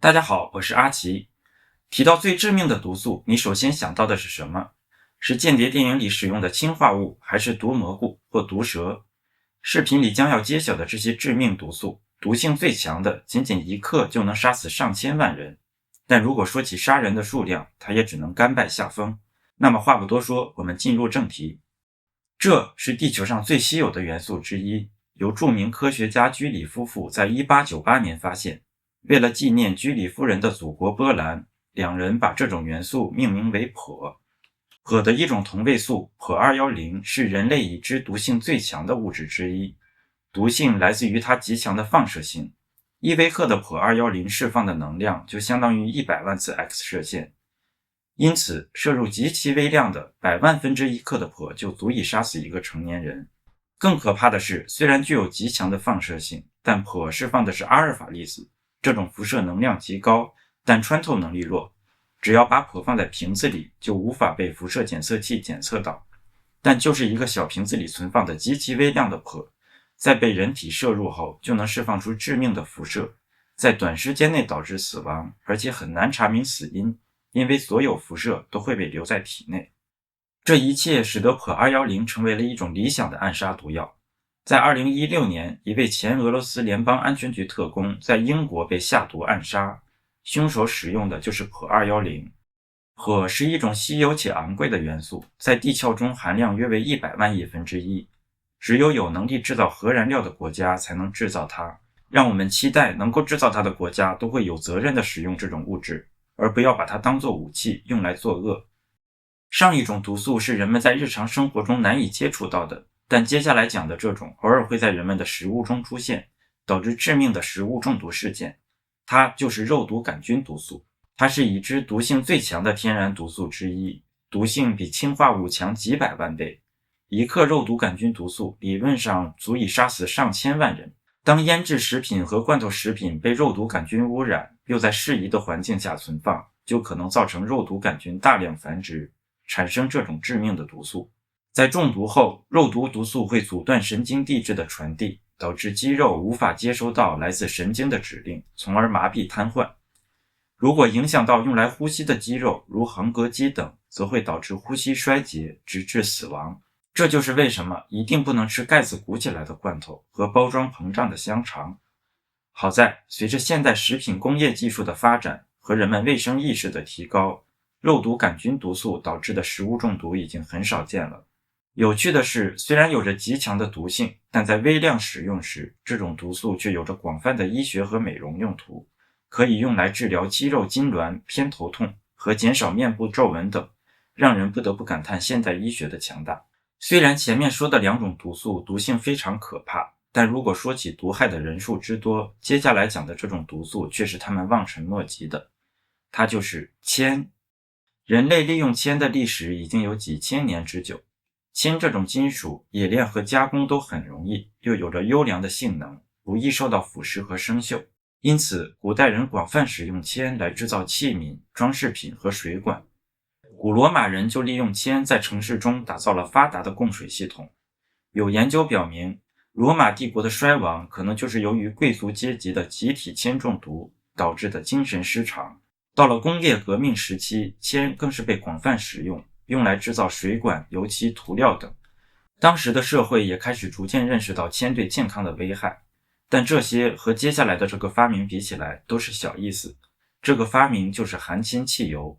大家好，我是阿奇。提到最致命的毒素，你首先想到的是什么？是间谍电影里使用的氰化物，还是毒蘑菇或毒蛇？视频里将要揭晓的这些致命毒素，毒性最强的仅仅1克就能杀死上千万人。但如果说起杀人的数量，它也只能甘拜下风。那么话不多说，我们进入正题。这是地球上最稀有的元素之一，由著名科学家居里夫妇在1898年发现。为了纪念居里夫人的祖国波兰，两人把这种元素命名为钋。钋的一种同位素钋210是人类已知毒性最强的物质之一，毒性来自于它极强的放射性。1微克的钋210释放的能量就相当于100万次 X 射线，因此摄入极其微量的100万分之1克的钋就足以杀死一个成年人。更可怕的是，虽然具有极强的放射性，但钋释放的是阿尔法粒子，这种辐射能量极高，但穿透能力弱，只要把钋放在瓶子里，就无法被辐射检测器检测到。但就是一个小瓶子里存放的极其微量的钋，在被人体摄入后就能释放出致命的辐射，在短时间内导致死亡，而且很难查明死因，因为所有辐射都会被留在体内。这一切使得钋210成为了一种理想的暗杀毒药。在2016年，一位前俄罗斯联邦安全局特工在英国被下毒暗杀，凶手使用的就是钋210。钋是一种稀有且昂贵的元素，在地壳中含量约为100万亿分之一，只有有能力制造核燃料的国家才能制造它。让我们期待能够制造它的国家都会有责任地使用这种物质，而不要把它当作武器用来作恶。上一种毒素是人们在日常生活中难以接触到的，但接下来讲的这种偶尔会在人们的食物中出现，导致致命的食物中毒事件。它就是肉毒杆菌毒素，它是已知毒性最强的天然毒素之一，毒性比氰化物强几百万倍。1克肉毒杆菌毒素理论上足以杀死上千万人。当腌制食品和罐头食品被肉毒杆菌污染，又在适宜的环境下存放，就可能造成肉毒杆菌大量繁殖，产生这种致命的毒素。在中毒后，肉毒毒素会阻断神经递质的传递，导致肌肉无法接收到来自神经的指令，从而麻痹瘫痪。如果影响到用来呼吸的肌肉，如横膈肌等，则会导致呼吸衰竭，直至死亡。这就是为什么一定不能吃盖子鼓起来的罐头和包装膨胀的香肠。好在，随着现代食品工业技术的发展和人们卫生意识的提高，肉毒杆菌毒素导致的食物中毒已经很少见了。有趣的是，虽然有着极强的毒性，但在微量使用时，这种毒素却有着广泛的医学和美容用途，可以用来治疗肌肉痉挛、偏头痛和减少面部皱纹等，让人不得不感叹现代医学的强大。虽然前面说的2种毒素毒性非常可怕，但如果说起毒害的人数之多，接下来讲的这种毒素却是他们望尘莫及的。它就是铅。人类利用铅的历史已经有几千年之久。铅这种金属冶炼和加工都很容易，又有着优良的性能，不易受到腐蚀和生锈。因此，古代人广泛使用铅来制造器皿、装饰品和水管。古罗马人就利用铅在城市中打造了发达的供水系统。有研究表明，罗马帝国的衰亡可能就是由于贵族阶级的集体铅中毒导致的精神失常。到了工业革命时期，铅更是被广泛使用，用来制造水管、油漆、涂料等。当时的社会也开始逐渐认识到铅对健康的危害，但这些和接下来的这个发明比起来都是小意思。这个发明就是含氢汽油。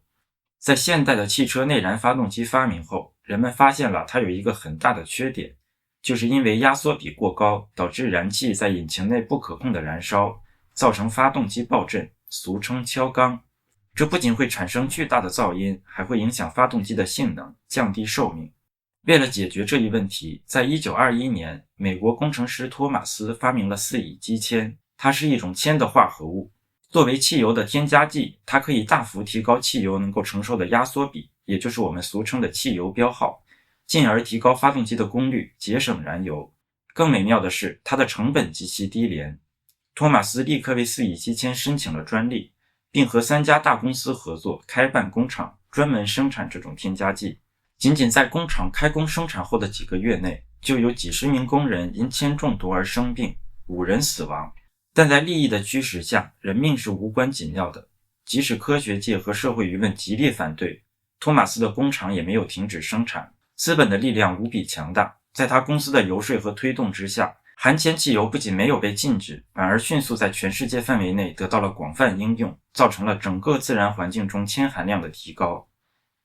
在现代的汽车内燃发动机发明后，人们发现了它有一个很大的缺点，就是因为压缩比过高，导致燃气在引擎内不可控的燃烧，造成发动机爆震，俗称敲缸。这不仅会产生巨大的噪音，还会影响发动机的性能，降低寿命。为了解决这一问题，在1921年，美国工程师托马斯发明了4乙基铅，它是一种铅的化合物。作为汽油的添加剂，它可以大幅提高汽油能够承受的压缩比，也就是我们俗称的汽油标号，进而提高发动机的功率，节省燃油。更美妙的是，它的成本极其低廉。托马斯立刻为4乙基铅申请了专利，并和3家大公司合作，开办工厂，专门生产这种添加剂。仅仅在工厂开工生产后的几个月内，就有几十名工人因铅中毒而生病，5人死亡。但在利益的驱使下，人命是无关紧要的。即使科学界和社会舆论极力反对，托马斯的工厂也没有停止生产。资本的力量无比强大，在他公司的游说和推动之下，含铅汽油不仅没有被禁止，反而迅速在全世界范围内得到了广泛应用，造成了整个自然环境中铅含量的提高，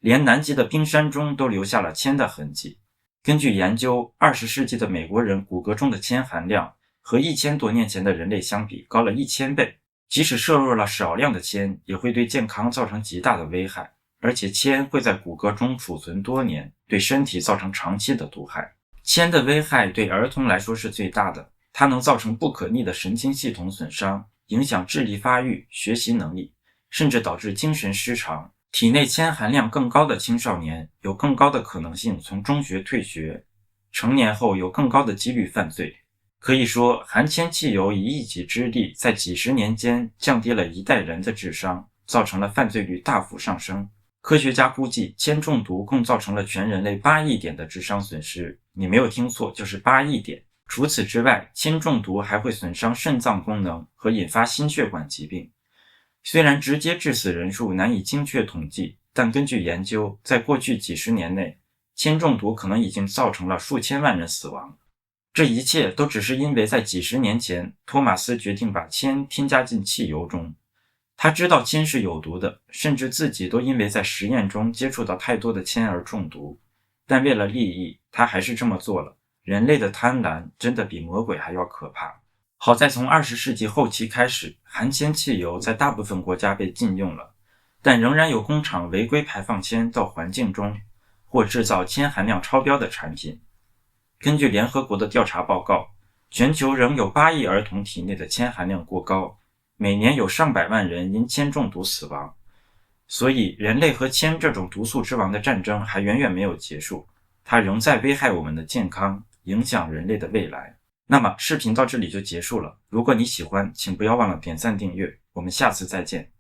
连南极的冰山中都留下了铅的痕迹。根据研究，20世纪的美国人骨骼中的铅含量和1000多年前的人类相比高了1000倍，即使摄入了少量的铅，也会对健康造成极大的危害，而且铅会在骨骼中储存多年，对身体造成长期的毒害。铅的危害对儿童来说是最大的，它能造成不可逆的神经系统损伤，影响智力发育、学习能力，甚至导致精神失常。体内铅含量更高的青少年有更高的可能性从中学退学，成年后有更高的几率犯罪。可以说，含铅汽油以一己之力在几十年间降低了一代人的智商，造成了犯罪率大幅上升。科学家估计，铅中毒共造成了全人类8亿点的智商损失。你没有听错，就是8亿点。除此之外，铅中毒还会损伤肾脏功能和引发心血管疾病。虽然直接致死人数难以精确统计，但根据研究，在过去几十年内，铅中毒可能已经造成了数千万人死亡。这一切都只是因为在几十年前，托马斯决定把铅添加进汽油中。他知道铅是有毒的，甚至自己都因为在实验中接触到太多的铅而中毒。但为了利益，他还是这么做了。人类的贪婪真的比魔鬼还要可怕。好在从20世纪后期开始，含铅汽油在大部分国家被禁用了，但仍然有工厂违规排放铅到环境中，或制造铅含量超标的产品。根据联合国的调查报告，全球仍有8亿儿童体内的铅含量过高，每年有上百万人因铅中毒死亡。所以人类和铅这种毒素之王的战争还远远没有结束，它仍在危害我们的健康，影响人类的未来。那么视频到这里就结束了，如果你喜欢，请不要忘了点赞订阅，我们下次再见。